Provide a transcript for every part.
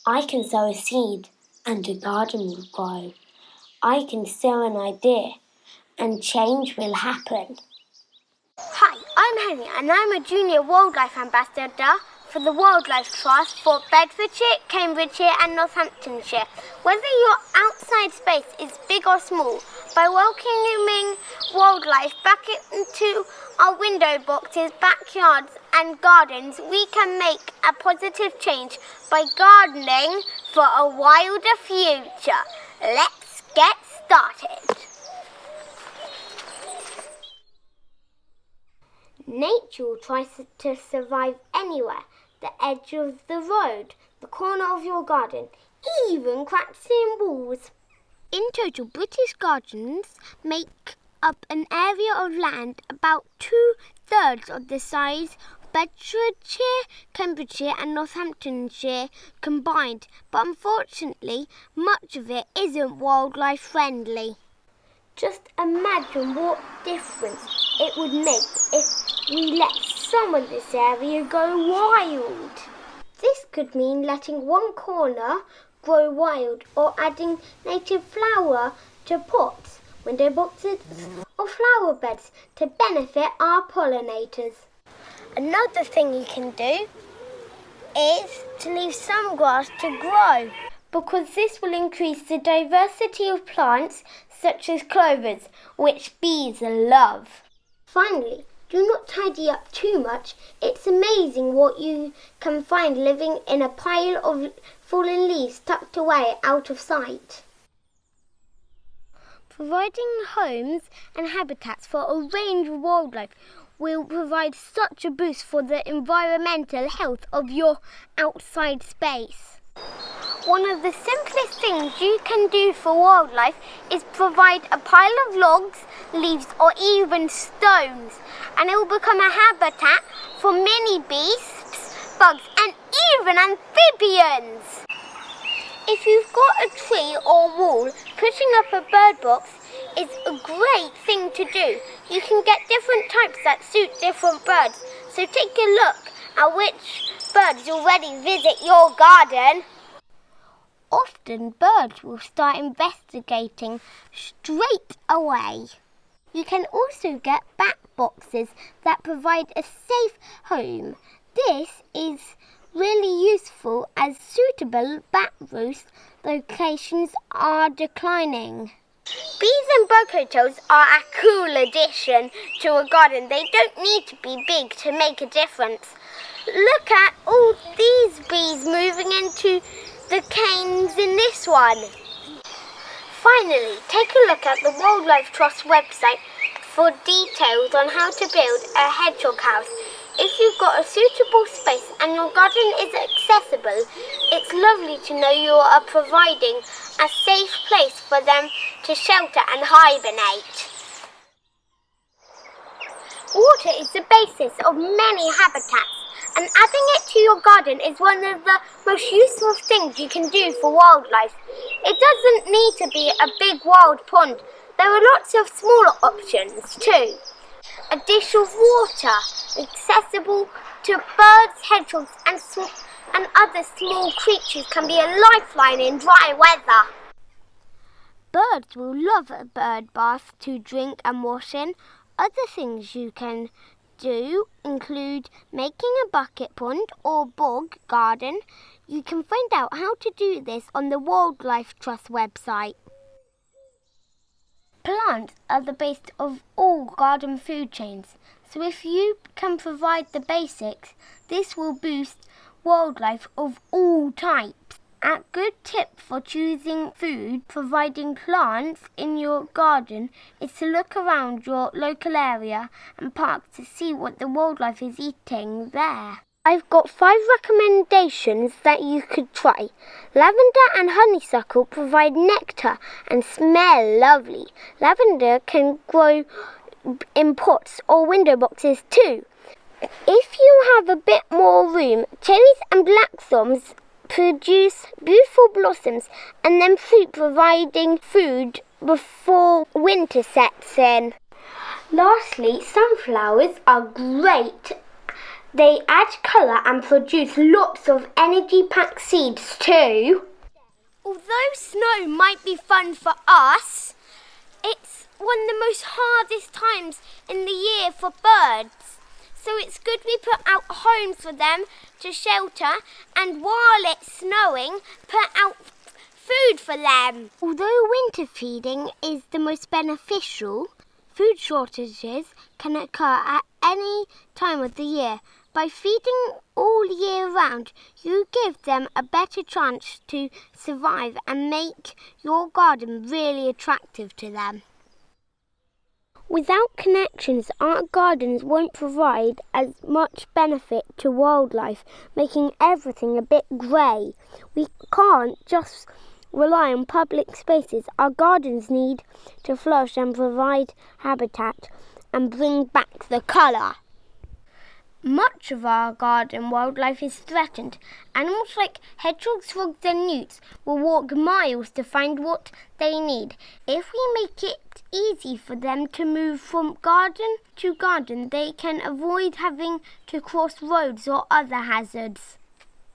I can sow a seed and a garden will grow. I can sow an idea and change will happen. Hi, I'm Henry and I'm a Junior Wildlife Ambassador for the Wildlife Trust for Bedfordshire, Cambridgeshire and Northamptonshire. Whether your outside space is big or small, by welcoming wildlife back into our window boxes, backyards and gardens, we can make a positive change by gardening for a wilder future. Let's get started. Nature will try to survive anywhere. The edge of the road, the corner of your garden, even cracks in walls. In total, British gardens make up an area of land about 2/3 of the size of Bedfordshire, Cambridgeshire and Northamptonshire combined, but unfortunately much of it isn't wildlife friendly. Just imagine what difference it would make if we let some of this area go wild. This could mean letting one corner grow wild or adding native flower to pots, window boxes or flower beds to benefit our pollinators. Another thing you can do is to leave some grass to grow, because this will increase the diversity of plants such as clovers, which bees love. Finally, do not tidy up too much. It's amazing what you can find living in a pile of fallen leaves tucked away out of sight. Providing homes and habitats for a range of wildlife will provide such a boost for the environmental health of your outside space. One of the simplest things you can do for wildlife is provide a pile of logs, leaves or even stones, and it will become a habitat for many beasts, bugs and even amphibians. If you've got a tree or wall, putting up a bird box is a great thing to do. You can get different types that suit different birds, so take a look at which birds already visit your garden. Often birds will start investigating straight away. You can also get bat boxes that provide a safe home. This is really useful as suitable bat roost locations are declining. Bees and bug hotels are a cool addition to a garden. They don't need to be big to make a difference. Look at all these bees moving into the canes in this one. Finally, take a look at the Wildlife Trust website for details on how to build a hedgehog house. If you've got a suitable space and your garden is accessible, it's lovely to know you are providing a safe place for them to shelter and hibernate. Water is the basis of many habitats, and adding it to your garden is one of the most useful things you can do for wildlife. It doesn't need to be a big wild pond. There are lots of smaller options too. A dish of water, accessible to birds, hedgehogs and other small creatures, can be a lifeline in dry weather. Birds will love a bird bath to drink and wash in. Other things you can do include making a bucket pond or bog garden. You can find out how to do this on the Wildlife Trust website. Plants are the base of all garden food chains, so if you can provide the basics, this will boost wildlife of all types. A good tip for choosing food providing plants in your garden is to look around your local area and parks to see what the wildlife is eating there. I've got 5 recommendations that you could try. Lavender and honeysuckle provide nectar and smell lovely. Lavender can grow in pots or window boxes too. If you have a bit more room, cherries and blackthorns produce beautiful blossoms and then fruit, providing food before winter sets in. Lastly, sunflowers are great They add colour and produce lots of energy-packed seeds too. Although snow might be fun for us, it's one of the most hardest times in the year for birds. So it's good we put out homes for them to shelter, and while it's snowing, put out food for them. Although winter feeding is the most beneficial, food shortages can occur at any time of the year. By feeding all year round, you give them a better chance to survive and make your garden really attractive to them. Without connections, our gardens won't provide as much benefit to wildlife, making everything a bit grey. We can't just rely on public spaces. Our gardens need to flourish and provide habitat and bring back the colour. Much of our garden wildlife is threatened. Animals like hedgehogs, frogs and newts will walk miles to find what they need. If we make it easy for them to move from garden to garden, they can avoid having to cross roads or other hazards.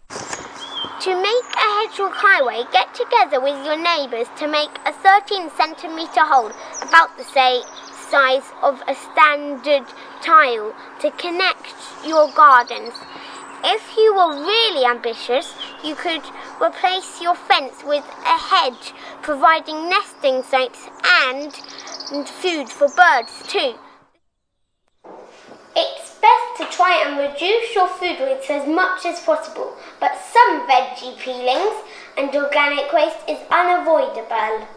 To make a hedgehog highway, get together with your neighbours to make a 13 centimetre hole, about the size of a standard tile, to connect your gardens. If you were really ambitious, you could replace your fence with a hedge, providing nesting sites and food for birds too. It's best to try and reduce your food waste as much as possible, but some veggie peelings and organic waste is unavoidable.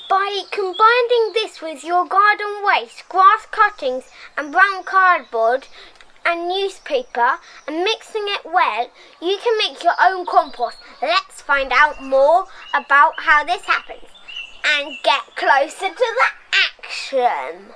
By combining this with your garden waste, grass cuttings and brown cardboard and newspaper and mixing it well, you can make your own compost. Let's find out more about how this happens and get closer to the action.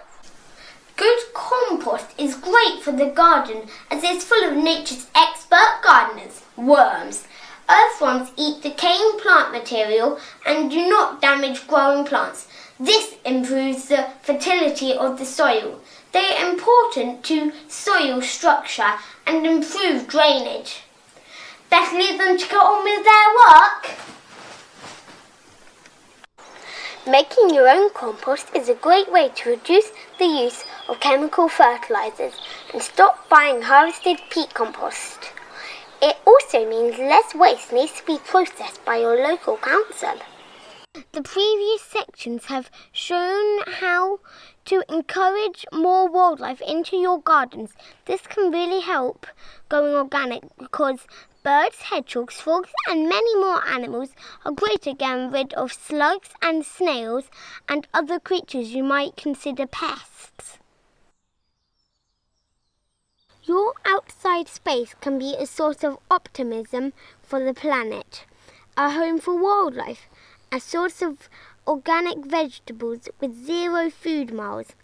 Good compost is great for the garden as it's full of nature's expert gardeners, worms. Earthworms eat decaying plant material and do not damage growing plants. This improves the fertility of the soil. They are important to soil structure and improve drainage. Better leave them to get on with their work. Making your own compost is a great way to reduce the use of chemical fertilisers and stop buying harvested peat compost. It also means less waste needs to be processed by your local council. The previous sections have shown how to encourage more wildlife into your gardens. This can really help going organic because birds, hedgehogs, frogs and many more animals are great at getting rid of slugs and snails and other creatures you might consider pests. Your outside space can be a source of optimism for the planet, a home for wildlife, a source of organic vegetables with 0 food miles,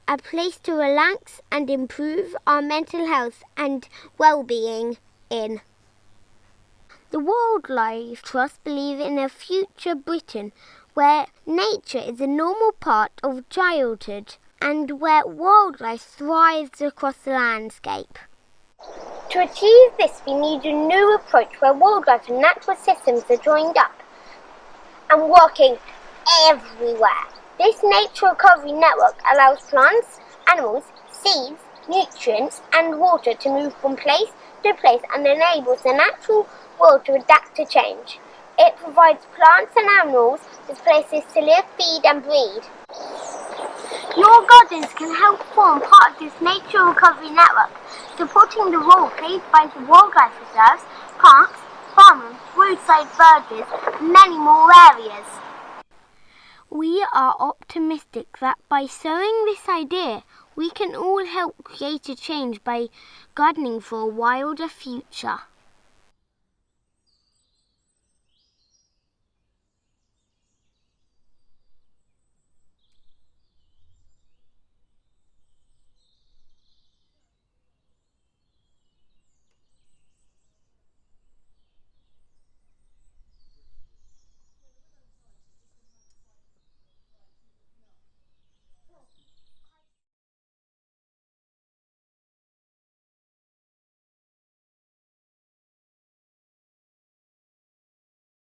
a place to relax and improve our mental health and well-being in. The Wildlife Trust believe in a future Britain where nature is a normal part of childhood and where wildlife thrives across the landscape. To achieve this, we need a new approach where wildlife and natural systems are joined up and working everywhere. This nature recovery network allows plants, animals, seeds, nutrients and water to move from place to place and enables the natural world to adapt to change. It provides plants and animals with places to live, feed and breed. Your gardens can help form part of this nature recovery network, supporting the role played by the wildlife reserves, parks, farming, roadside verges, and many more areas. We are optimistic that by sowing this idea, we can all help create a change by gardening for a wilder future.